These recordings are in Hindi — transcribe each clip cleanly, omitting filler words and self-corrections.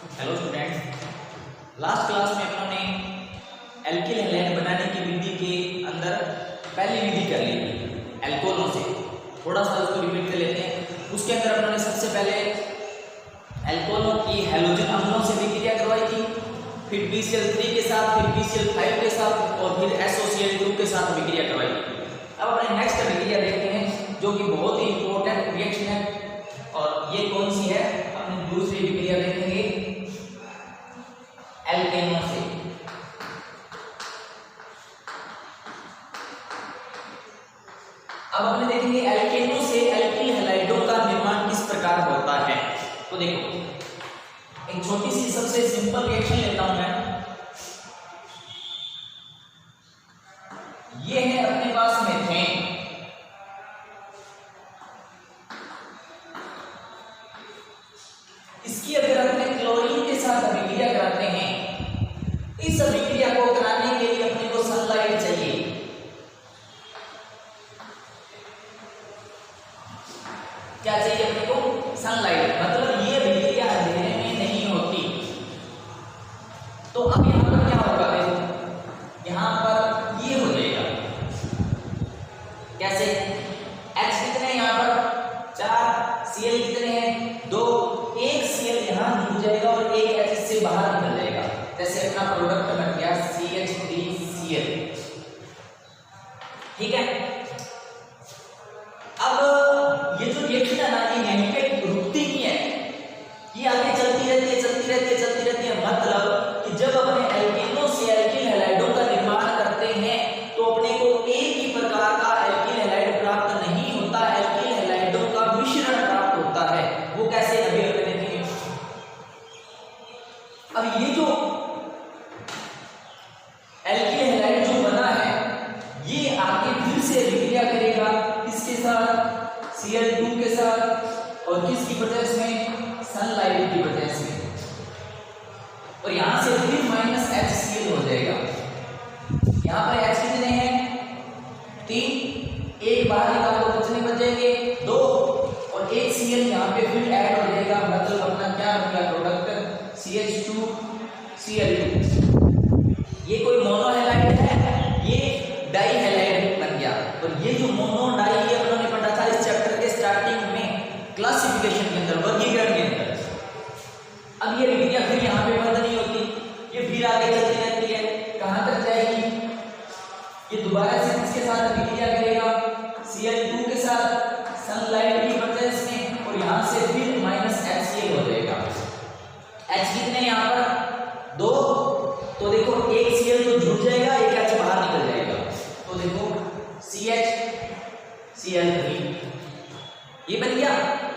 हेलो स्टूडेंट्स, लास्ट क्लास में अपनों ने एल्किल हैलाइड बनाने की विधि के अंदर पहली विधि कर ली थी एल्कोनों से। थोड़ा सा उसको रिपीट कर लेते हैं। उसके अंदर अपनों ने सबसे पहले एल्कोनों की हैलोजन अम्लों से विक्रिया करवाई थी, फिर BCl3 के साथ, फिर BCl5 के साथ और फिर SOCl2 के साथ विक्रिया करवाई थी। अब अपने नेक्स्ट विक्रिया देखते हैं जो कि बहुत ही इंपॉर्टेंट रिएक्शन है, और ये कौन सी है? अपने दूसरी विक्रिया देखेंगे एल्केनों से। अब अपने देखेंगे एल्केनों से एल्किल हैलाइडों का निर्माण किस प्रकार होता है। तो देखो, एक छोटी सी सबसे सिंपल रिएक्शन लेता हूं मैं। ये है अपने पास मीथेन, इसकी अगर अपने क्लोरीन के साथ अभिक्रिया कराते हैं, इस अभिक्रिया को कराने के लिए अपने को सनलाइट चाहिए। क्या चाहिए अपने को? सनलाइट। मतलब ये अभिक्रिया अंधेरे में नहीं होती। तो अब यहां पर क्या होगा? देखो, यहां पर ये हो जाएगा कैसे? H कितने यहां पर 4, Cl कितने हैं 2, एक Cl यहां जुड़ जाएगा और एक H इससे बाहर निकल जाएगा। जैसे अपना प्रोडक्ट बन गया CH3Cl। ठीक है। अब ये जो रिएक्शन है ना, ये यहीं पे रुकती नहीं है, ये आगे चलती रहती है, चलती रहती है, चलती रहती है। मतलब कि जब अपने एल्केनों से एल्किल हैलाइडों का निर्माण करते हैं तो अपने को एक ही प्रकार का एल्किल हैलाइड प्राप्त नहीं होता, एल्किल हैलाइडों का मिश्रण प्राप्त होता है। वो कैसे? अभी देखेंगे। अब ये जो एल्किल हैलाइड जो बना है, ये आगे फिर से विक्रिया करेगा किसके साथ? Cl2 के साथ, और किसकी वजह में? सनलाइट की वजह से। और यहां से फिर -HCl हो जाएगा। यहां पर H कितने हैं? 3, एक बाहर निकाल तो कितने बचेंगे? 2, और एक Cl यहां पे फिर ऐड हो जाएगा। मतलब अपना क्या बन गया प्रोडक्ट? CH2Cl2। ये कोई मोनो हैलाइड है, ये डाई हैलाइड बन गया। और ये जो मोनो डाई ये हम लोगों ने पढ़ा था इस चैप्टर के स्टार्टिंग में, क्लासिफिकेशन के अंदर, वर्गीकरण के अंदर। अब ये विक्रिया फिर यहाँ पे बंद नहीं होती, ये फिर आगे चलती रहती है। कहाँ तक जाएगी? ये दोबारा से किसके साथ विक्रिया करेगा? Cl2 के साथ, सनलाइट की वजह से, और यहाँ से फिर -HCl हो जाएगा। H कितने यहाँ पर? 2। तो देखो, एक Cl तो जुड़ जाएगा, एक H बाहर निकल जाएगा। तो देखो CH Cl3 ये बन गया।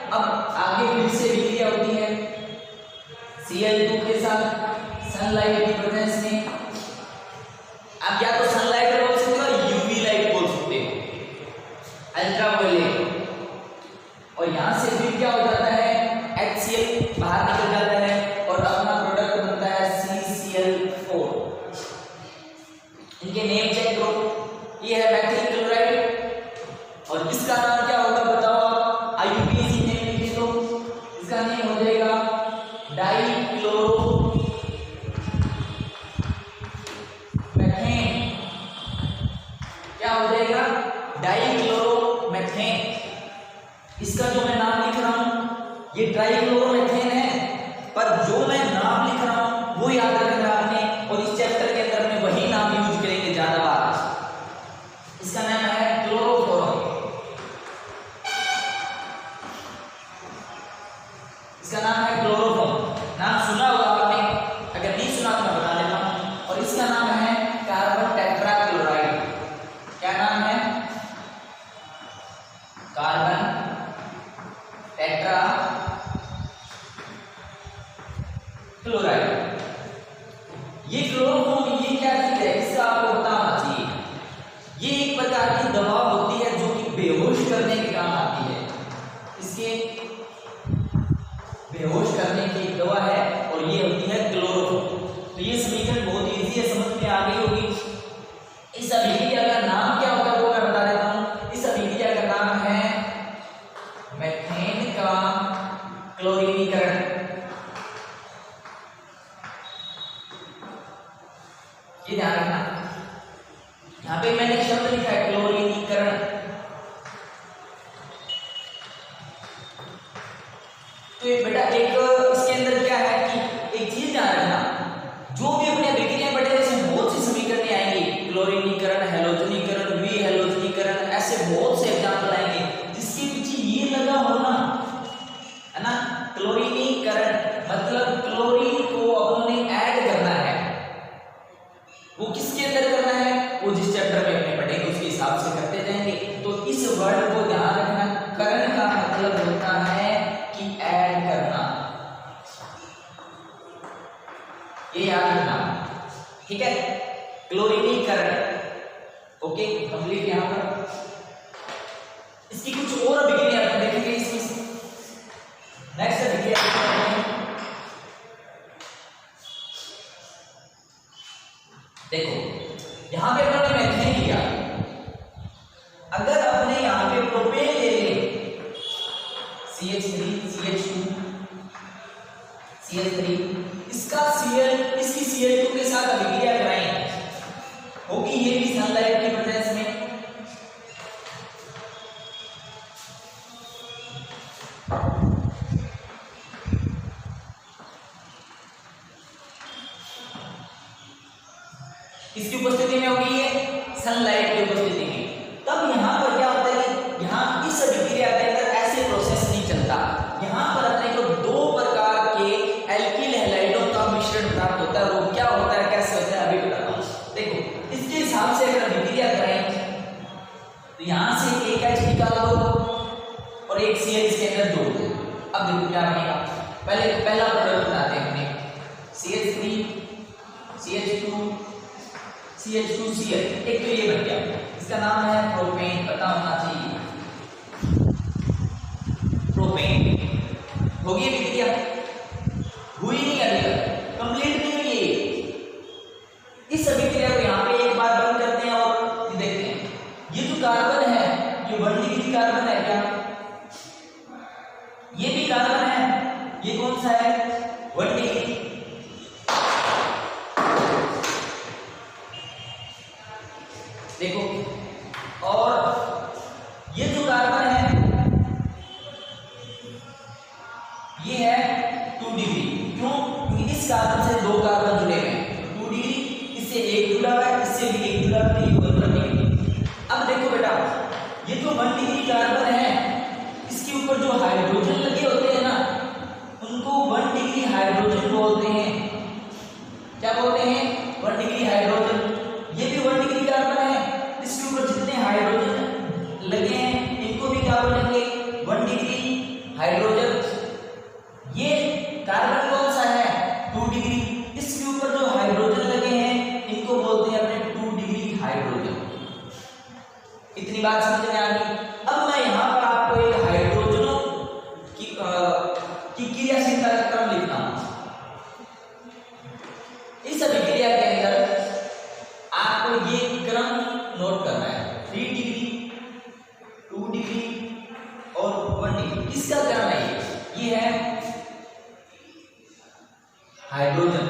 अब आगे फिर से विक्रिया होती है Cl2 के साथ, सनलाइट की वजह से। अब या तो सनलाइट बोल सकते हो, यूवी लाइट बोल सकते हो, अल्ट्रावायलेट। और यहां से फिर क्या हो जाता है? HCl बाहर निकल जाता है और अपना प्रोडक्ट बनता है CCl4। इनके नेम चेक करो। ये है मैथिल क्लोराइड, और इसका नाम क्या होगा बताओ आप? IUPAC नेम लिखे तो इसका नेम हो जाएगा डाइक्लोरो मैथेन। क्या हो जाएगा? डाइक्लोरोमेथेन। इसका जो मैं नाम लिख रहा हूं ये ट्राइक्लोरोमेथेन है, पर जो मैं नाम लिख रहा हूं वो याद रखना आपने, और इस चैप्टर के अंदर में वही नाम यूज करेंगे ज्यादा बार। इसका नाम है क्लोरोफॉर्म। इसका नाम है क्लोरोफॉर्म। नाम सुना होगा आपने, अगर नहीं सुना तो मैं बता देता हूं। और इसका नाम है कार्बन टेट्राक्लोराइड। क्या नाम है? Carbon tetra chloride. ये क्लोरोफॉर्म ये क्या चीज है? इसका आपको पता होना चाहिए। ये एक प्रकार की दवा होती है जो कि बेहोश करने के काम आती है। इसके बेहोश करने की एक दवा है, और ये होती है क्लोरोफॉर्म। तो ये समीकरण बहुत इजी है, समझ में आ गई होगी। इस अभिक्रिया का नाम क्या होगा वो मैं बता देता हूं। इस अभिक्रिया का नाम है मीथेन का क्लोरीनीकरण। ध्यान रखना। यहाँ पे मैंने शब्द लिखा है क्लोरीनीकरण। तो ये बेटा एक इसके अंदर क्या है कि एक चीज ध्यान रखना, जो भी अपने अभिक्रियाएं बढ़े इसमें बहुत सी समीकरण आएंगी, क्लोरीनीकरण, हेलोजनीकरण, विहेलोजनीकरण, ऐसे बहुत से एग्जाम्पल आएंगे जिसके पीछे ये लगा होना है ना। क्लोरीनीकरण मतलब क्लोरीन को अपने ऐड करना है, वो किसके अंदर करना है, वो जिस चैप्टर में अपने पढ़ेंगे उसके हिसाब से करते जाएंगे। तो इस वर्ड को ध्यान रखना, करण का मतलब होता है कि ऐड करना, ये याद रखना, ठीक है। क्लोरीनीकरण, ओके कंप्लीट। यहां पर इसकी कुछ और अभिक्रिया अपन देखेंगे इसमें। नेक्स्ट अभिक्रिया देखो, यहां पे अपने मैथ्स किया, अगर अपने यहां पे प्रोपेन ले ले CH3 CH2 CH3, इसका Cl इसकी Cl2 के साथ अभिक्रिया कराएं, होगी ये भी सनलाइट की प्रेजेंस में। किसकी उपस्थिति में होगी, ये सनलाइट की उपस्थिति में। तब यहां पर क्या होता है कि यहां इस अभिक्रिया के अंदर ऐसे प्रोसेस नहीं चलता, यहां पर अपने को दो प्रकार के एल्किल हैलाइडों का मिश्रण प्राप्त होता है। वो क्या होता है, कैसे होता है, अभी बताता हूं। देखो इसके हिसाब से अगर अभिक्रिया करें तो यहां से एक H निकाल दो और एक Cl इसके अंदर जोड़ दो। अब देखो क्या बनेगा, पहला प्रोडक्ट बनाते हैं अपने CH3 CH2 CH2 Cl, एक तो ये बन गया, इसका नाम है प्रोपेन, पता होना चाहिए। प्रोपेन होगी अभिक्रिया, हुई नहीं अभी तक, कंप्लीट नहीं हुई। इस अभिक्रिया को यहाँ पे एक बार बंद करते हैं और देखते हैं, ये जो कार्बन है ये 1 डिग्री कार्बन है क्या, ये भी कार्बन है, ये कौन सा है 1 डिग्री। देखो और ये जो कार्बन है ये है 2 डिग्री, क्यों, क्योंकि इस कार्बन से दो कार्बन जुड़े हुए हैं, 2 डिग्री, इससे एक जुड़ा हुआ है, इससे भी एक जुड़ा हुआ है, ये 1 डिग्री। अब देखो बेटा ये जो 1 डिग्री कार्बन है इसके ऊपर जो हाइड्रोजन लगे होते हैं ना उनको 1 डिग्री हाइड्रोजन बोलते हैं। क्या बोलते हैं, 1 डिग्री हाइड्रोजन। ये भी 1 डिग्री कार्बन है, इसके ऊपर जितने हाइड्रोजन लगे हैं इनको भी क्या बोलेंगे, 1 डिग्री हाइड्रोजन। ये कार्बन कौन सा है 2 डिग्री, इसके ऊपर जो हाइड्रोजन लगे हैं इनको बोलते हैं अपने 2 डिग्री हाइड्रोजन। इतनी बात समझ में आ गई। अब मैं यहां पर आपको एक हाइड्रोजनों की क्रियाशीलता का क्रम लिखना है। इस अभिक्रिया के अंदर आपको ये क्रम नोट करना है, 3 डिग्री 2 डिग्री और 1 डिग्री, किसका क्रम है ये है हाइड्रोजन।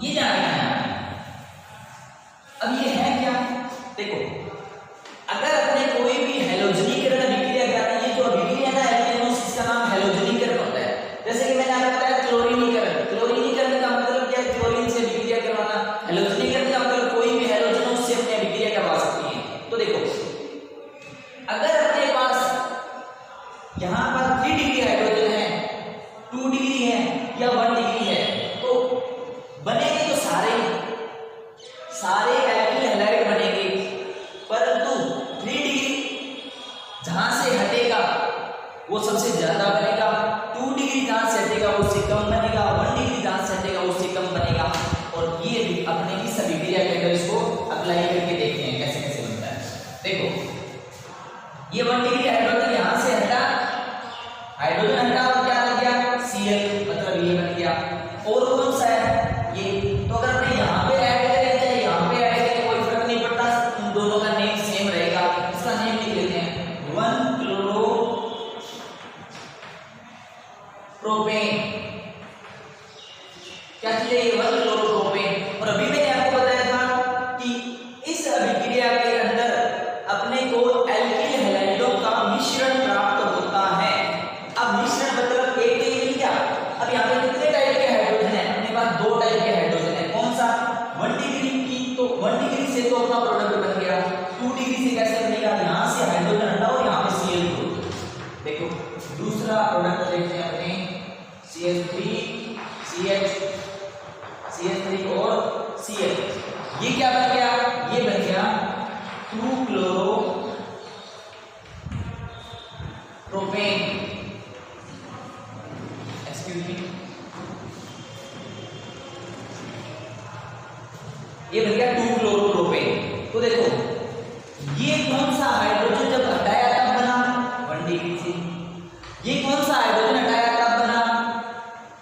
ये जानना है। अब ये है क्या, देखो अगर अपने कोई भी हेलोजनीकरण अभिक्रिया करानी है, जो अभिक्रिया है ना एल्केनोस, इसका नाम हेलोजनीकरण होता है। जैसे कि मैंने आपको बताया क्लोरीनीकरण, क्लोरीनीकरण का मतलब क्या है, क्लोरीन से अभिक्रिया करवाना। हेलोजनीकरण का मतलब कोई भी हेलोजन से अपनी अभिक्रिया करवा सकती है। तो देखो अगर अपने पास यहाँ पर 3 डिग्री हाइड्रोजन है, 2 डिग्री है या 1 डिग्री है, तो बनेंगे तो सारे एल्किल हैलाइड बनेंगे, परंतु 3 डिग्री जहां से हटेगा वो सबसे ज्यादा बनेगा, 2 डिग्री जहां से हटेगा उससे कम बनेगा, 1 डिग्री जहां से हटेगा उससे कम बनेगा। और ये अपने इस अभिक्रिया के अंदर इसको अप्लाई करके देखते हैं कैसे कैसे बनता है। देखो ये 1 डिग्री हाइड्रोजन यहां से हटा, हाइड्रोजन हटा और क्या लग गया Cl, मतलब ये बन गया। और कौन सा है ये, तो अगर अपने यहां पे ऐड करें प्रोपेन। क्या चीज है ये? 1 क्लोरोप्रोपेन। और अभी मैंने आपको बताया था कि इस अभिक्रिया के अंदर अपने को एल्किल हैलाइडों का मिश्रण प्राप्त होता है। अब मिश्रण मतलब एक ही मिल गया। अब यहाँ पे कितने टाइप के हाइड्रोजन है? अपने पास 2 टाइप के हाइड्रोजन है। कौन सा? 1 डिग्री की, तो 1 डिग्री से तो अपना प्रोडक्ट बन गया। 2 डिग्री से कैसे बनेगा? यहाँ से हाइड्रोजन हटाओ, यहाँ पे Cl2। देखो दूसरा प्रोडक्ट देखते हैं अपने CH3 CH3 और Cl। ये क्या बन गया? ये बन गया 2 क्लोरो प्रोपेन। एक्सक्यूज मी, ये बन गया 2 क्लोरो प्रोपेन। तो देखो ये कौन सा हाइड्रोजन जब हटाया तब बना 1 डिग्री से, ये कौन सा हाइड्रोजन हटाया तब बना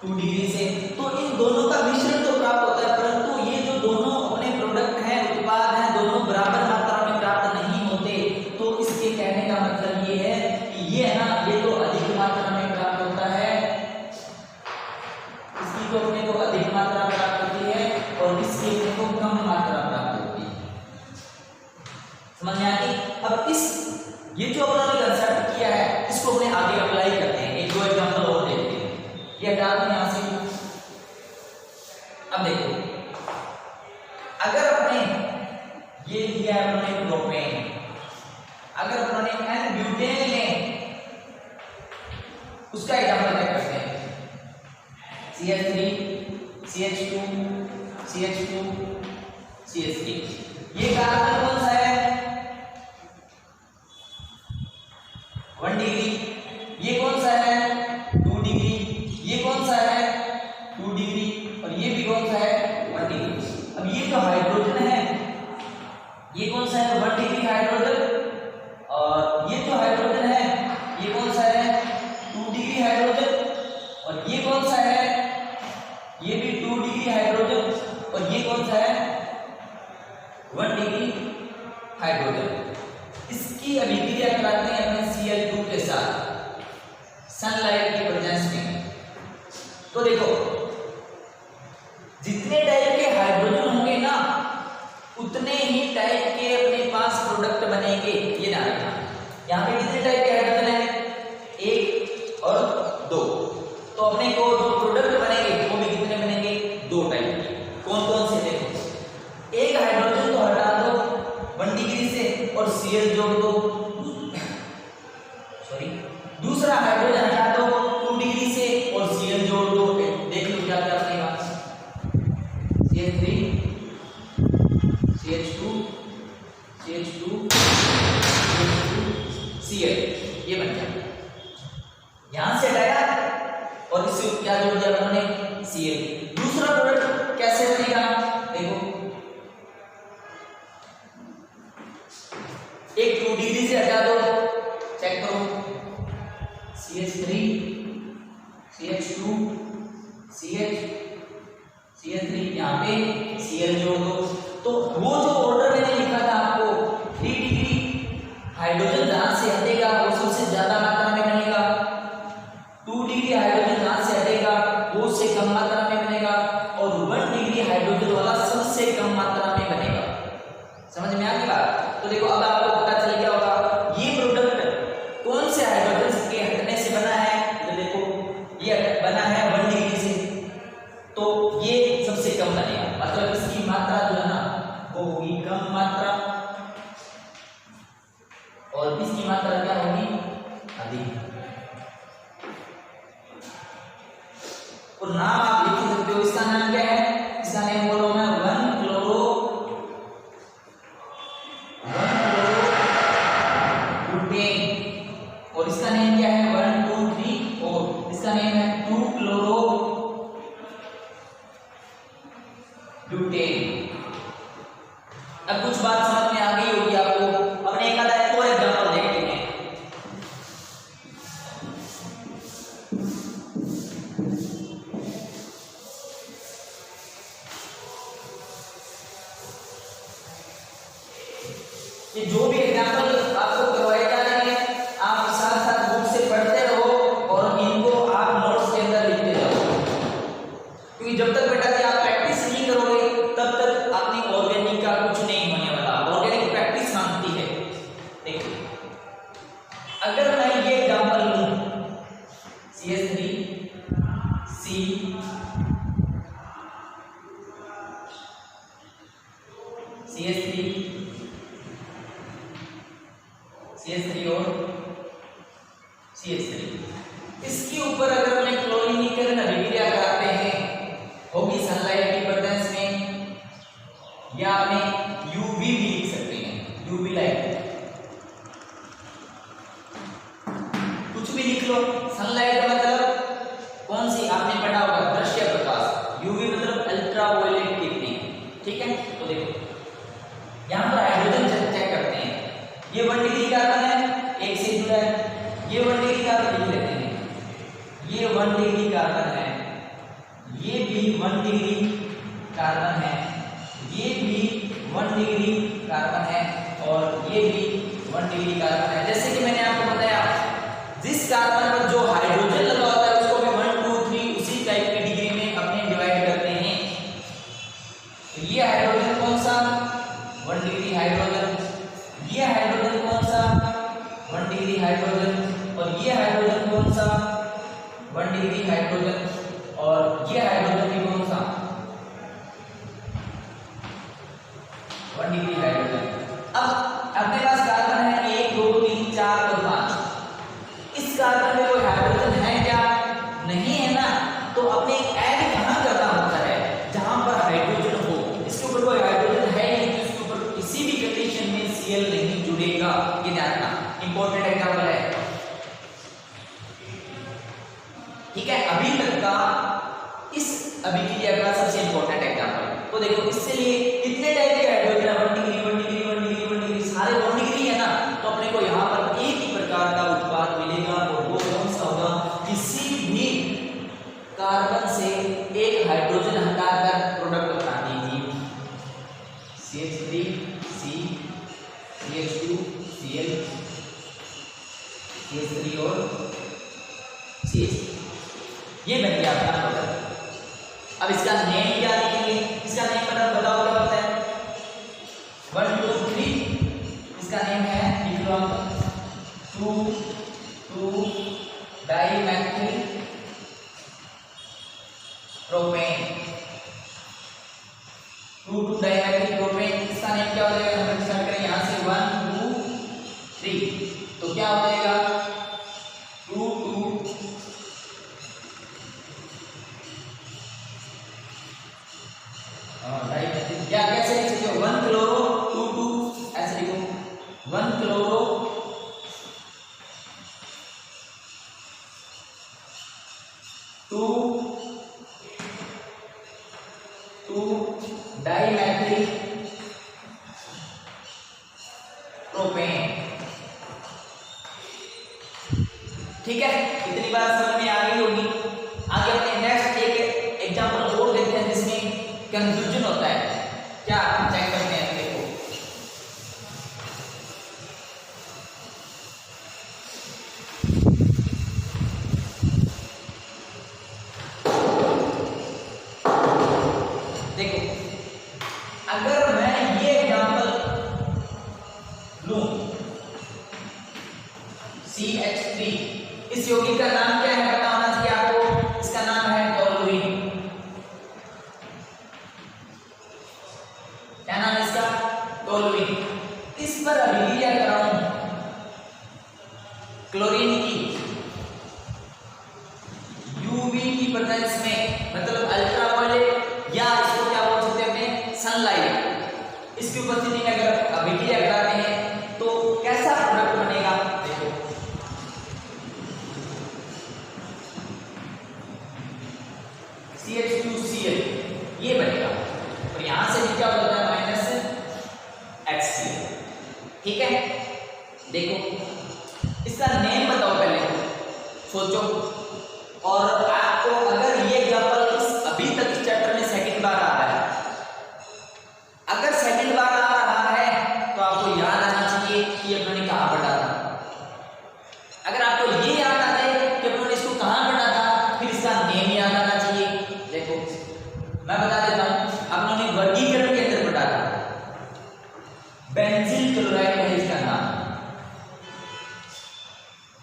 2 डिग्री से। तो इन दोनों का मिश्रण तो प्राप्त होता है, परंतु ये जो दोनों अपने प्रोडक्ट हैं, उत्पाद हैं, दोनों बराबर मात्रा में प्राप्त नहीं होते। तो इसके कहने का मतलब ये है कि ये है ना, ये तो अधिक मात्रा में प्राप्त होता है, इसकी तो अपने को अधिक मात्रा प्राप्त होती है और इसकी अपने को कम मात्रा प्राप्त होती है। समझ में आ गई? अब इस ये जो अपने कंसेप्ट किया है इसको अपने आगे अप्लाई करते हैं। एक दो एग्जांपल और देखते हैं। ये हटा दें यहां से। अब देखो, अगर अपने ये लिया है अपने प्रोपेन, अगर अपने N-ब्यूटेन लें, उसका एग्जांपल क्या करते हैं? CH3 CH2 CH2 CH3। ये कार्बन कौन सा है? 1 डिग्री। ये कौन सा है? 2 डिग्री। ये कौन सा है? 2 डिग्री। और ये भी कौन सा है? 1 डिग्री। अब ये जो हाइड्रोजन है ये कौन सा है? 1 डिग्री हाइड्रोजन। और ये जो हाइड्रोजन है ये कौन सा है? 2 डिग्री हाइड्रोजन। और ये कौन सा है? ये भी 2 डिग्री हाइड्रोजन। और ये कौन सा है? 1 डिग्री हाइड्रोजन। इसकी अभिक्रिया कराते हैं अपने Cl2 के साथ सनलाइट की प्रेजेंस में। तो देखो जितने टाइप के हाइड्रोजन होंगे ना, उतने ही टाइप के अपने पास प्रोडक्ट बनेंगे। ये ध्यान रखना। यहाँ पे कितने टाइप के हाइड्रोजन है? 1 और 2। तो अपने को जो प्रोडक्ट बनेंगे वो भी कितने बनेंगे? 2 टाइप के। कौन कौन से? देखो, एक हाइड्रोजन तो हटा दो 1 डिग्री से और Cl जोड़ दो, सॉरी दूसरा हाइड्रोजन हटा दो 2 डिग्री से और Cl जोड़ दो। देख लो क्या क्या बनेगा। CH3 CH2 CH2 Cl, ये बन गया। यहां से हटाया और इससे क्या जोड़ दिया उन्होंने? Cl। दूसरा प्रोडक्ट कैसे बनेगा? देखो, एक 2 डिग्री से हटा दो, चेक करो, CH3 CH2 CH3, यहाँ पे Cl जोड़ दो। तो वो जो ऑर्डर मैंने लिखा था आपको, 3 डिग्री हाइड्रोजन जहां से हटेगा वो सबसे ज्यादा मात्रा में बनेगा, 2 डिग्री हाइड्रोजन जहां से हटेगा वो उससे कम मात्रा में बनेगा, और 1 डिग्री हाइड्रोजन वाला सबसे कम मात्रा में बनेगा। समझ में आ गई बात? तो देखो अब आपको पता चल गया होगा ये प्रोडक्ट कौन से हाइड्रोजन के हटने से बना है। तो देखो ये बना है 1 डिग्री से, तो ये सबसे कम बनेगा, मतलब इसकी मात्रा जो है ना वो होगी कम मात्रा, और इसकी मात्रा क्या होगी? अधिक। और नाम आप लिख सकते हो, इसका नाम क्या है? इसका नाम बोलो मैं 1 क्लोरो ब्यूटेन, और इसका नेम क्या है? 1 2 3 4, इसका नेम है 2 क्लोरो ब्यूटेन। अब कुछ बात समझ में आ गई होगी आपको। अपने एक आधा और एग्जांपल देखते हैं। CH3 C CH3 CH3 और CH3। इसके ऊपर अगर अपने क्लोरीनीकरण अभिक्रिया कराते हैं होगी सनलाइट की प्रेजेंस में, या आपने यूवी भी लिख सकते हैं, यूवी लाइट कुछ भी लिख लो। सनलाइट का मतलब कौन सी आपने पढ़ा होगा, दृश्य प्रकाश। यूवी मतलब अल्ट्रावायलेट किरणें, ठीक है। तो देखो यहां पर हाइड्रोजन चेक करते हैं, ये 1 डिग्री कार्बन है, एक से जुड़ा है, ये 1 डिग्री कार्बन लिख लेते हैं, ये 1 डिग्री कार्बन है, ये भी 1 डिग्री कार्बन है, ये भी 1 डिग्री कार्बन है, और ये भी 1 डिग्री कार्बन है। जैसे कि मैंने आपको बताया, जिस कार्बन पर जो हाइड्रोजन लगा होता है उसको भी 1 2 3 उसी टाइप की डिग्री में अपने डिवाइड करते हैं। तो ये हाइड्रोजन कौन सा, 1 डिग्री हाइड्रोजन, ये हाइड्रोजन कौन सा, 1 डिग्री हाइड्रोजन, और ये हाइड्रोजन कौन सा, 1 डिग्री हाइड्रोजन, और ये हाइड्रोजन भी कौन सा, 1 डिग्री हाइड्रोजन। अब अपने पास कार्बन है 1 2 3 4 और 5। इस कार्बन में कोई हाइड्रोजन है क्या, नहीं है ना, तो अपने ऐड कहां करना होता है, जहां पर हाइड्रोजन हो। इसके ऊपर कोई हाइड्रोजन है नहीं, तो इसके ऊपर किसी भी कंडीशन में Cl नहीं जुड़ेगा, ये ध्यान रखना, इंपॉर्टेंट एग्जांपल है, ठीक है। अभी तक का इस अभिक्रिया का सबसे इंपॉर्टेंट एग्जांपल। तो देखो इससे लिए कितने टाइप के हाइड्रोजन है, 1 डिग्री 1 डिग्री 1 डिग्री 1 डिग्री, सारे 1 डिग्री है ना, तो अपने को यहाँ पर एक ही प्रकार का उत्पाद मिलेगा, और वो कौन सा होगा, किसी भी कार्बन से एक हाइड्रोजन हटाकर प्रोडक्ट बना दीजिए, CH3 C CH2 Cl CH3 और CH3, ये बन गया आपका प्रोडक्ट। अब इसका नेम क्या लिखेंगे, इसका नेम बताओ क्या होता है, 1 2 3, इसका नेम है, लिख लो आप 2 डाइमेथिल प्रोपेन, 2 डाइमेथिल प्रोपेन, इसका नेम क्या हो जाएगा, हम स्टार्ट करें यहां से 1 2 3, तो क्या हो जाएगा 2 डाइमेथिल, क्या कैसे लिख सकते हो, 1 क्लोरो 2 2, ऐसे लिखो 1 क्लोरो 2 डाइमेथिल प्रोपेन, ठीक है। इतनी बात समझ में आ गई होगी। आगे अपने नेक्स्ट एक एग्जांपल और देखते हैं जिसमें कंफ्यूजन होता है, क्या चेक करते हैं, देखो अगर मैं ये एग्जांपल लूं, CH3, इस यौगिक का नाम क्या है, पता होना चाहिए आपको, इसका नाम है टोलुइन। क्या नाम है इसका, टोलुइन। इस पर अभिक्रिया कराऊं क्लोरीन की यूवी की प्रेजेंस में, मतलब अल्ट्रावायलेट, या इसको क्या बोल सकते हैं अपने, सनलाइट, इसकी उपस्थिति में अगर अभिक्रिया कराते हैं तो कैसा प्रोडक्ट बनेगा, देखो CH2Cl, ये बनेगा, और यहां से भी क्या होता है, -HCl, ठीक है। देखो इसका नेम बताओ, पहले सोचो, और आपको अगर ये एग्जांपल अभी तक इस चैप्टर में सेकंड बार आ रहा है, अगर सेकंड बार आ रहा है तो आपको याद आना चाहिए कि अपने कहां पढ़ा था। अगर आपको ये याद आ जाए कि अपने इसको कहां पढ़ा था, फिर इसका नेम याद आना चाहिए। देखो मैं बता देता हूं, आपने वर्गीकरण के अंदर पढ़ा था, बेंजील क्लोराइड है इसका नाम,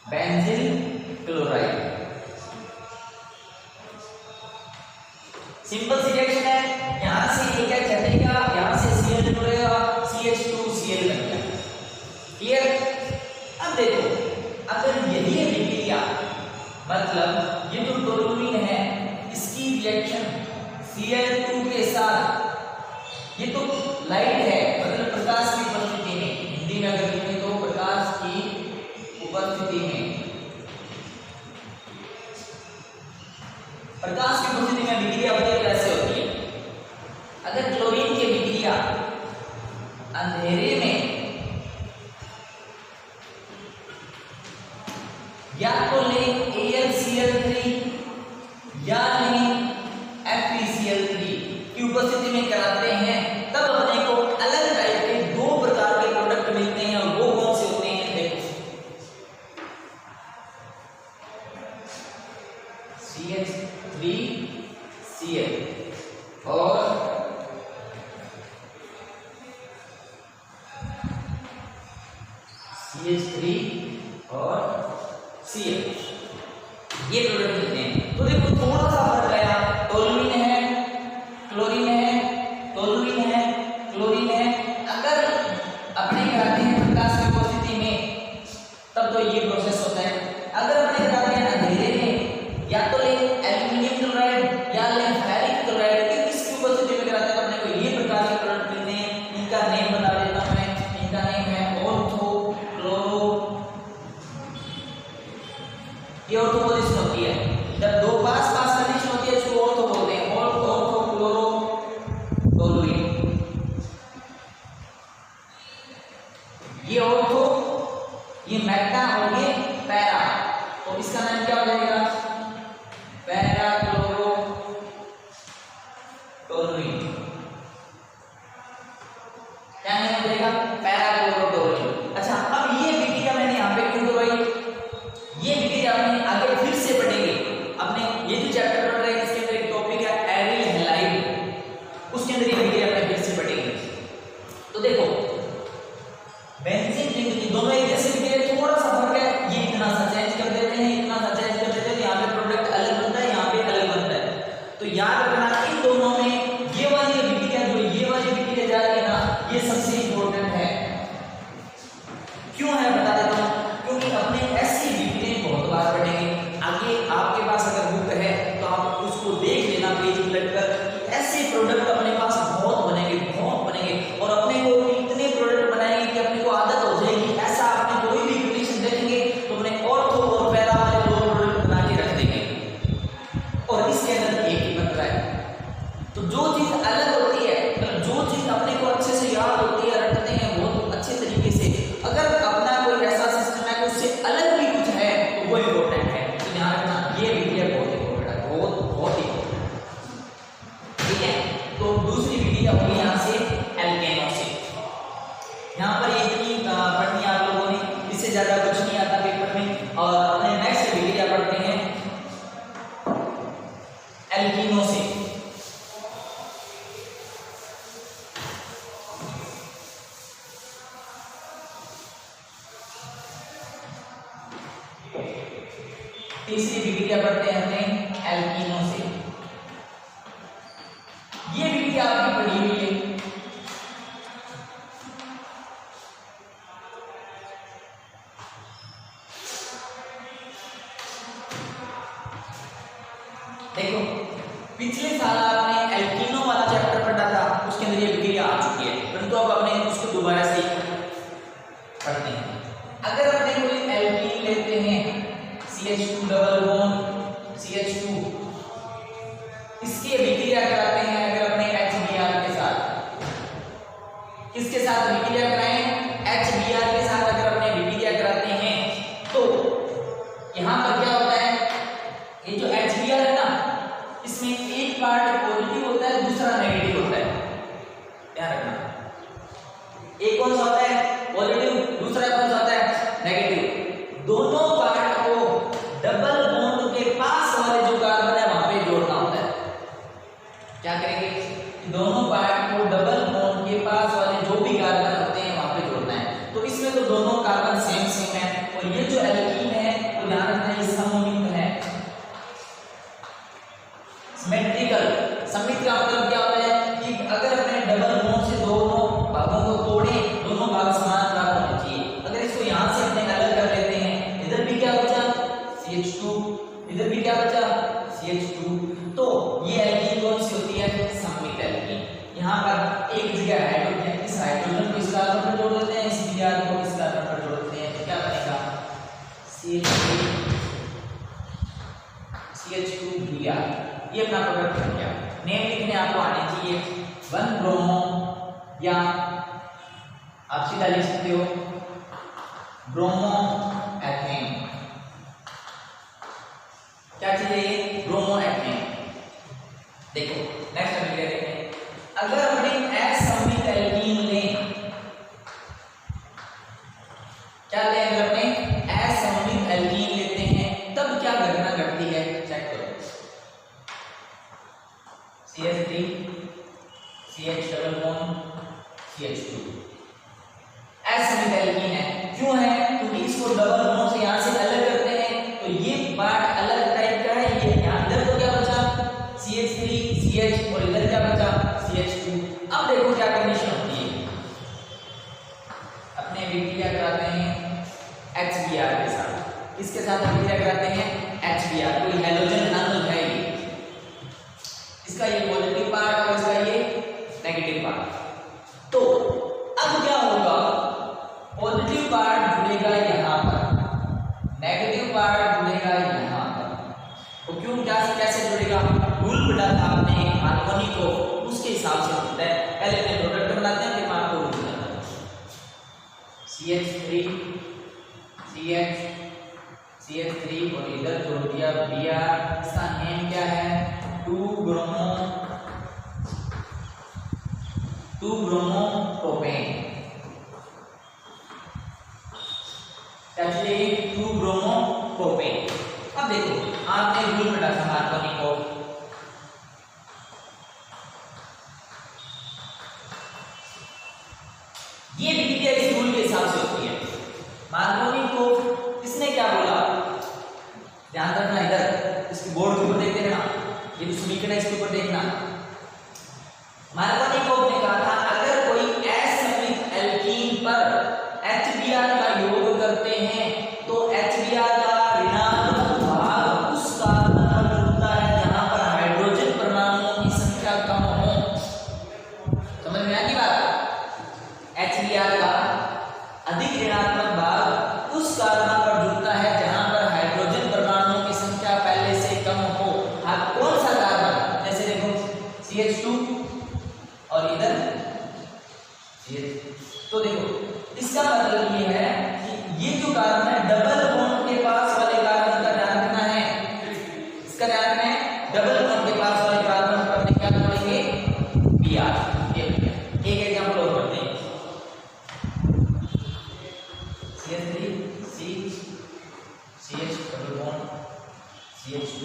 बेंजील क्लोराइड, सिंपल सी रिएक्शन है, यहां से ये क्या हटेगा, यहां से Cl जुड़ेगा, CH2Cl बन गया। क्लियर? अब देखो, अगर यही विक्रिया मतलब ये जो टोलुइन है इसकी रिएक्शन Cl2 के साथ, ये तो लाइट है मतलब प्रकाश की उपस्थिति में, हिंदी में अगर लिखें तो प्रकाश की उपस्थिति में, प्रकाश की उपस्थिति में विक्रिया कैसे होती है? अगर क्लोरीन की विक्रिया अंधेरे में या तो लें AlCl3 या लें FeCl3 की उपस्थिति में कराते हैं, तब अपने को अलग टाइप के दो प्रकार के प्रोडक्ट मिलते हैं। और वो कौन से होते हैं? देखो, CH3Cl और CH3 और Cl, ये प्रोडक्ट मिलते हैं। तो देखो थोड़ा सा फर्क आया, टोलुइन है, क्लोरीन है, टोलुइन है, क्लोरीन है। अगर अपने कराते हैं प्रकाश की उपस्थिति में तब तो ये प्रोसेस होता है। अगर अपने कराते हैं अंधेरे में, या तो ले एल्युमिनियम क्लोराइड या ले फेरिक क्लोराइड, किसकी उपस्थिति में कराते हैं अपने को ये प्रकार के प्रोडक्ट मिलते हैं। इनका नेम बता देता हूं मैं, इनका नेम है ऑर्थो क्लोरो। ये ऑर्थो पोजीशन होती है, जब दो पास पास कंडीशन होती है इसको ऑर्थो बोलते हैं, ऑर्थो क्लोरो टोलुइन। ये ऑर्थो, ये मेटा और ये पैरा, तो इसका नाम क्या हो जाएगा? Para chloro toluene. क्या नाम हो जाएगा? Para chloro toluene. अच्छा, अब ये विक्रिया मैंने यहाँ पे क्यों करवाई? ये विक्रिया आपने आगे फिर से पढ़ेंगे। अपने ये जो चैप्टर पढ़ रहे हैं इसके अंदर एक टॉपिक है एरिल हैलाइड, उसके अंदर ये विक्रिया अपने फिर से पढ़ेंगे। तो देखो, बेंजीन रिंग की दोनों एक जैसे विक्रिया, थोड़ा सा फर्क है, ये इतना सा चेंज कर देते हैं, इतना सा चेंज कर देते हैं, यहाँ पे प्रोडक्ट अलग बनता है, यहाँ पे अलग बनता है। तो याद रखना इन दोनों में ये वाली विक्रिया जो ये वाली विक्रिया जा रही है ना, ये सबसे इंपॉर्टेंट है। क्यों है बता देता हूँ, क्योंकि अपने ऐसी विक्रिया बहुत बार पढ़ेंगे। आगे आपके पास अगर बुक है तो आप उसको देख लेना पेज उलट कर, ऐसे प्रोडक्ट अपने पास बहुत बनेंगे, बहुत बनेंगे, और अपने को इतने प्रोडक्ट बनाएंगे कि अपने को आदत हो जाएगी। ऐसा आपने कोई भी कंडीशन देखेंगे तो अपने ऑर्थो और पैरा वाले दो प्रोडक्ट बना के रख देंगे, और इसके अंदर एक ही बन रहा है। तो जो चीज अलग होती है, जो चीज अपने को अच्छे से याद होती है, रटते हैं बहुत अच्छे तरीके से, अगर अपना कोई ऐसा सिस्टम है कि उससे अलग भी कुछ है तो वो इंपॉर्टेंट है। तो ध्यान रखना, ये विक्रिया बहुत इंपॉर्टेंट है, बहुत बहुत इंपॉर्टेंट। ठीक है, तो दूसरी विक्रिया होगी यहाँ से एल्केनो से। यहाँ पर ये इतनी पढ़नी आप लोगों ने, इससे ज्यादा कुछ नहीं आता पेपर में। और अपने नेक्स्ट विक्रिया पढ़ते हैं एल्कीनो से। तीसरी विक्रिया पढ़ते हैं अपने एल्कीनो से। ये विक्रिया आपकी पढ़ी हुई है, देखो पिछले साल आपने एल्कीनो वाला चैप्टर पढ़ा था, उसके अंदर ये विक्रिया आ चुकी है, परंतु अब आपने उसको दोबारा से पढ़ते हैं। अगर अपने कोई एल्कीन लेते हैं CH2 डबल बॉन्ड CH2, इसकी विक्रिया कराते हैं अगर अपने HBr के साथ, किसके साथ विक्रिया कराएं? HBr के साथ अगर अपने विक्रिया कराते हैं तो यहां पर क्या होता है? ये जो HBr है ना, इसमें एक पार्ट पॉजिटिव होता है, दूसरा नेगेटिव होता है। ध्यान रखना, एक कौन सा होता है? पॉजिटिव, दूसरा कौन सा होता है? नेगेटिव। दोनों पार्ट को डबल बॉन्ड के पास वाले जो कार्बन है वहां पे जोड़ना होता है। क्या करेंगे? दोनों पार्ट को डबल बॉन्ड के पास वाले जो भी कार्बन होते हैं वहां पे जोड़ना है। तो इसमें तो दोनों कार्बन सेम सेम है, और ये जो एल्कीन है तो ध्यान रखना ये सममित है, सिमेट्रिकल। का मतलब क्या होता है कि अगर अपने डबल बॉन्ड से दोनों भागों को तोड़े, दोनों भाग समान प्राप्त होने चाहिए। अगर इसको यहाँ से अपने अलग कर लेते हैं, इधर भी क्या बचा CH2, इधर भी क्या बचा CH2, तो ये एल्कीन कौन सी होती है सममित एल्कीन। यहाँ पर एक जगह हाइड्रोजन, इस हाइड्रोजन को इस कार्बन पर जोड़ देते हैं, इस Br को इस कार्बन पर जोड़ देते हैं, तो क्या बनेगा CH2Br। ये अपना प्रोडक्ट बन गया। नेम लिखने आपको आने चाहिए 1 ब्रोमो, या आप सीधा लिख सकते हो ब्रोमो एथेन। क्या चाहिए ब्रोमो एथेन। देखो नेक्स्ट हम लिख रहे हैं, अगर हमने असममित एल्कीन लें, क्या लें, अगर हमने असममित एल्कीन लेते हैं तब क्या घटना घटती है चेक करो। CH3 CH double bond CH2 असममित एल्कीन है। क्यों है? क्योंकि इसको डबल बॉन्ड से यहां से अलग करते हैं तो ये पार्ट अलग टाइप का है। ये यहां इधर तो क्या बचा CH3 CH और इधर क्या बचा CH2। अब देखो क्या कंडीशन होती है, अपने विक्रिया कराते हैं HBr के साथ, इसके साथ विक्रिया कराते हैं HBr, कोई हैलोजन अणु है ये, इसका ये पॉजिटिव पार्ट और इसका ये नेगेटिव पार्ट। तो अब क्या होगा, पॉजिटिव पार्ट जुड़ेगा यहां पर, नेगेटिव पार्ट जुड़ेगा यहां पर। तो क्यों क्या कैसे जुड़ेगा, रूल पढ़ा था आपने हार्मोनी को, उसके हिसाब से होता है। पहले अपने प्रोडक्ट बनाते हैं फिर आपको रूल बनाते हैं। CH3 CH3 और इधर जोड़ दिया Br, इसका नेम क्या है 2 ब्रोमोप्रोपेन। क्या चाहिए 2 ब्रोमोप्रोपेन। अब देखो आपने रूल पढ़ा था हार्मोनी को, ये विक्रिया इस रूल के हिसाब से होती है। मार्कोनी को किसने क्या बोला, ध्यान रखना, इधर इसके बोर्ड के ऊपर देखते रहना, ये जो समीकरण है इसके ऊपर देखना। मार्कोनी को ने कहा था अगर कोई असममित एल्कीन पर HBr का योग करते हैं तो HBr का ऋणात्मक भाग उस कार्बन पर जुड़ता है जहां पर हाइड्रोजन परमाणुओं की संख्या कम हो। समझ में आई बात? HBr का अधिक ऋणात्मक भाग उस कार्बन पर जुड़ता है जहां पर हाइड्रोजन परमाणुओं की संख्या पहले से कम हो। अब कौन सा कार्बन, जैसे देखो CH2 और इधर CH। तो देखो इसका मतलब ये है कि ये जो कार्बन है डबल बॉन्ड के पास वाले कार्बन का ध्यान रखना है, इसका ध्यान रखना है, डबल बॉन्ड के पास वाले कार्बन पर अपने क्या जोड़ेंगे Br। एक एग्जांपल और करते हैं, CH3 CH double bond CH2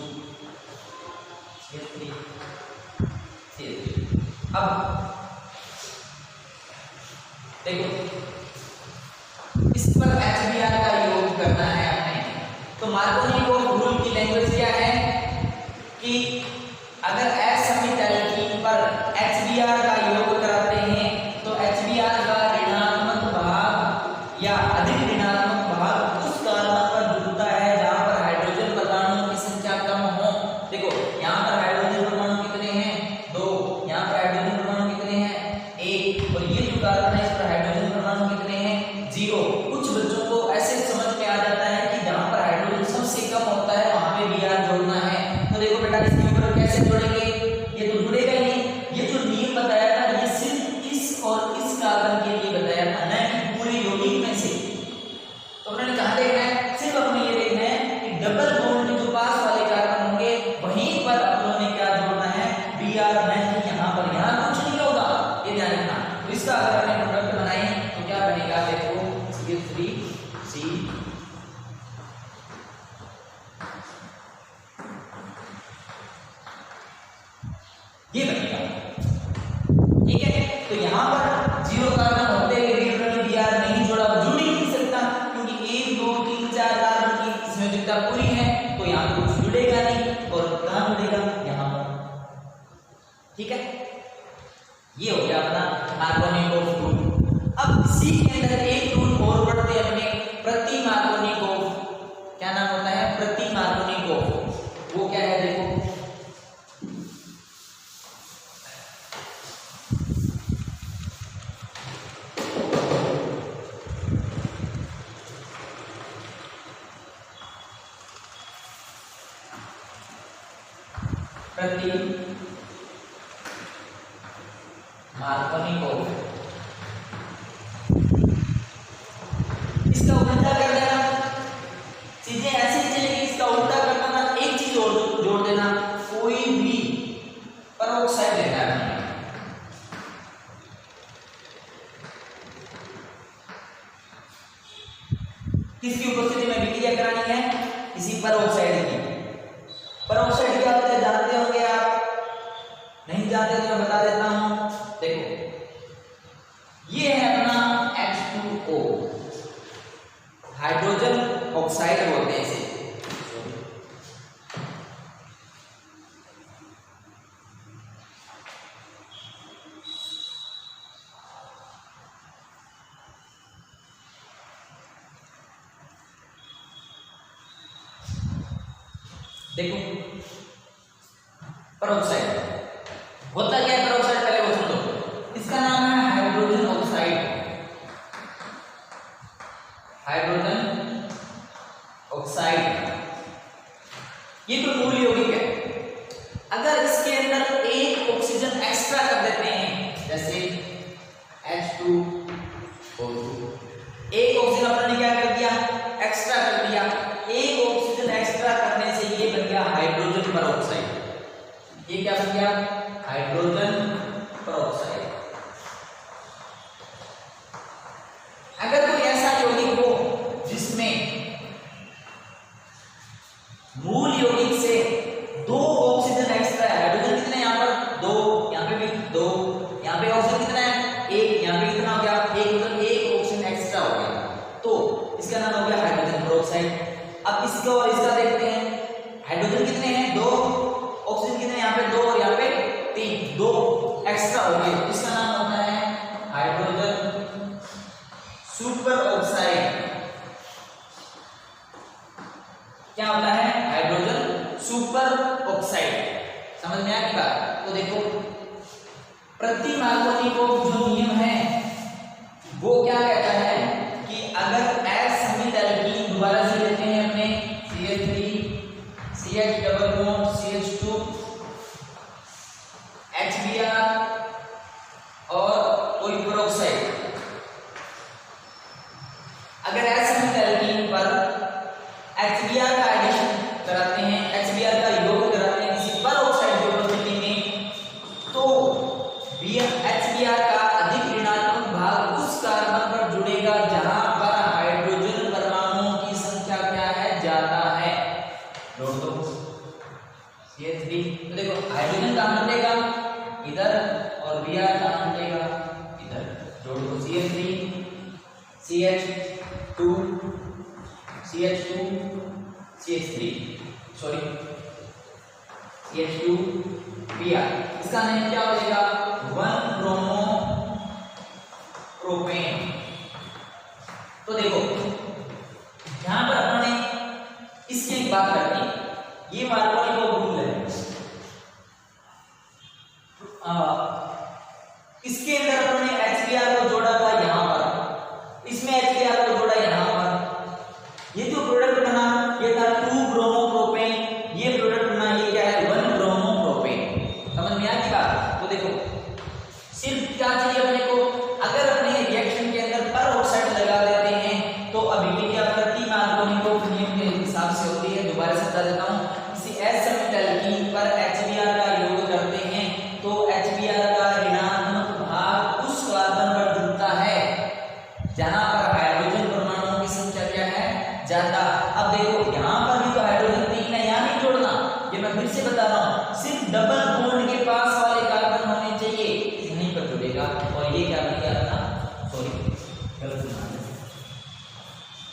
CH3 CH3। अब देखो इस पर HBr का योग करना है आपने, तो मार्कोनी को रूल की लैंग्वेज क्या है कि अगर असममित एल्कीन पर HBr का योग कराते हैं तो HBr का ऋणात्मक भाग या अधिक ऋणात्मक भाग उस कार्बन पर जुड़ता है जहां पर हाइड्रोजन परमाणुओं की संख्या कम हो। देखो यहां पर हाइड्रोजन परमाणु कितने हैं 2, यहां पर हाइड्रोजन परमाणु कितने हैं 1, और ये जो कार्बन है इस पर हाइड्रोजन परमाणु कितने हैं 0। कुछ बच्चों को ऐसे समझ में आ जाता है कि जहां पर हाइड्रोजन सबसे कम होता है वहां पे Br जोड़ना है। तो देखो बेटा इसके ऊपर कैसे जोड़ेंगे, ये तो जुड़ेगा ही नहीं। ये जो नियम बताया था ये सिर्फ इस और इस कार्बन के लिए बताया था, न कि पूरे यौगिक में से। तो उन्होंने कहा देखना है, सिर्फ अपने ये देखना है कि डबल बॉन्ड के जो पास वाले कार्बन होंगे वहीं पर उन्होंने क्या जोड़ना है Br, न कि यहाँ पर, यहाँ कुछ नहीं होगा, ये ध्यान रखना। तो इसका अगर हमने प्रोडक्ट बनाए तो क्या बनेगा, देखो CH3C ये बनेगा, ठीक है। तो यहाँ पर 0 कार्बन होते हुए Br नहीं जोड़ा, जुड़ ही नहीं सकता क्योंकि 1 2 3 4 कार्बन की संयोजकता पूरी है, तो यहाँ पर कुछ जुड़ेगा नहीं। और कहाँ जुड़ेगा, यहाँ पर, ठीक है। ये हो गया अपना मार्कोनिक ऑफ टूल। अब इसी के अंदर एक टूल और पढ़ते हैं अपने, प्रति मार्कोनिक ऑफ। क्या नाम होता है? प्रति मार्कोनिक ऑफ। वो क्या है देखो, प्रति मार्कोनिक ऑफ। इसका उल्टा कर देना, चीजें ऐसी चलेगी, इसका उल्टा कर देना। एक चीज और जोड़ देना, कोई भी परोक्साइड लेना है, किसकी उपस्थिति में विक्रिया करानी है? किसी परोक्साइड की। परोक्साइड क्या होता है जानते होंगे आप, नहीं जानते तो मैं बता देता हूं। देखो ये है अपना H2O, हाइड्रोजन ऑक्साइड बोलते हैं इसे। देखो पेरोक्साइड होता क्या है? पेरोक्साइड पहले वो सुन लो, इसका नाम है हाइड्रोजन ऑक्साइड। हाइड्रोजन ऑक्साइड ये तो मूल यौगिक है। अगर इसके अंदर एक ऑक्सीजन एक्स्ट्रा कर देते हैं, जैसे H2O2, एक ऑक्सीजन अपने क्या कर दिया? एक्स्ट्रा कर दिया। एक ऑक्सीजन एक्स्ट्रा करने से ये बन गया हाइड्रोजन पेरोक्साइड। ये क्या बन गया? Hydrogen peroxide. अगर कोई ऐसा यौगिक हो जिसमें मूल यौगिक से दो ऑक्सीजन एक्स्ट्रा है, हाइड्रोजन कितने यहां पर? दो, यहां पे भी दो, यहां पे ऑक्सीजन कितना है? एक, यहां पे कितना हो गया? एक, मतलब एक ऑक्सीजन एक्स्ट्रा हो गया, तो इसका नाम हो गया हाइड्रोजन पेरोक्साइड। अब इसका और इसका देखते हैं, हाइड्रोजन कितने हैं? दो, ऑक्सीजन कितने? यहाँ पे दो और यहाँ पे तीन, दो एक्स्ट्रा हो गए। इसका नाम होता है हाइड्रोजन सुपर ऑक्साइड। क्या होता है? Hydrogen super oxide. समझ में आ गई बात? तो देखो प्रति मार्कोनिक ऑफ जो नियम है वो क्या कहता है कि अगर H समित एल्कीन दोबारा से लेते हैं अपने CH3 CH double bond CH2 HBr और कोई पेरोक्साइड, अगर H समित एल्कीन पर HBr का एडिशन कराते हैं, HBr का योग कराते हैं किसी पेरोक्साइड की उपस्थिति में, तो HBr का अधिक ऋणात्मक भाग उस कार्बन पर जुड़ेगा जहां पर हाइड्रोजन परमाणुओं की संख्या क्या है? ज्यादा है। जोड़ दो CH3, तो देखो हाइड्रोजन कहां मिलेगा? इधर, और Br कहां मिलेगा? इधर। जोड़ दो CH3 CH2 CH2 CH3 sorry CH2 Br। इसका नेम क्या हो जाएगा? 1 ब्रोमो प्रोपेन। तो देखो यहां पर अपने इसकी एक बात करते हैं, ये मार्कोनिक ऑफ रूल है। इसके अंदर अपने HBr को जोड़ा था यहां पर, इसमें HBr को जोड़ा यहां पर। ये जो प्रोडक्ट बना ये था 2 ब्रोमो प्रोपेन, ये प्रोडक्ट बना ये क्या है? 1 ब्रोमो प्रोपेन। समझ में आ गई बात? तो देखो सिर्फ क्या चाहिए अपने को? अगर अपने रिएक्शन के अंदर पेरोक्साइड लगा देते हैं तो अभिक्रिया प्रति मार्कोनिक ऑफ नियम के हिसाब से होती है। दोबारा से बता देता हूं, किसी H समित एल्कीन पर HBr का योग करते हैं तो HBr का ऋणात्मक भाग उस कार्बन पर जुड़ता है जहां पर हाइड्रोजन परमाणुओं की संख्या क्या है? ज्यादा। अब देखो यहां पर भी तो हाइड्रोजन 3 है, यहां नहीं जोड़ना, ये मैं फिर से बता रहा हूं, सिर्फ डबल बॉन्ड के पास वाले कार्बन होने चाहिए, यहीं पर जुड़ेगा। और ये क्या बन गया अपना? सॉरी गलत बना दिया,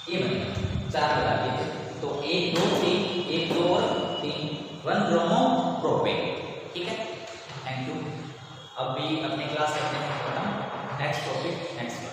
ये बनेगा 4 बता दिए। तो 1 2 3, 1 2 और 3, 1 ब्रोमो प्रोपेन। ठीक है, थैंक यू। अब भी अपनी क्लास करते हैं खत्म। Next topic next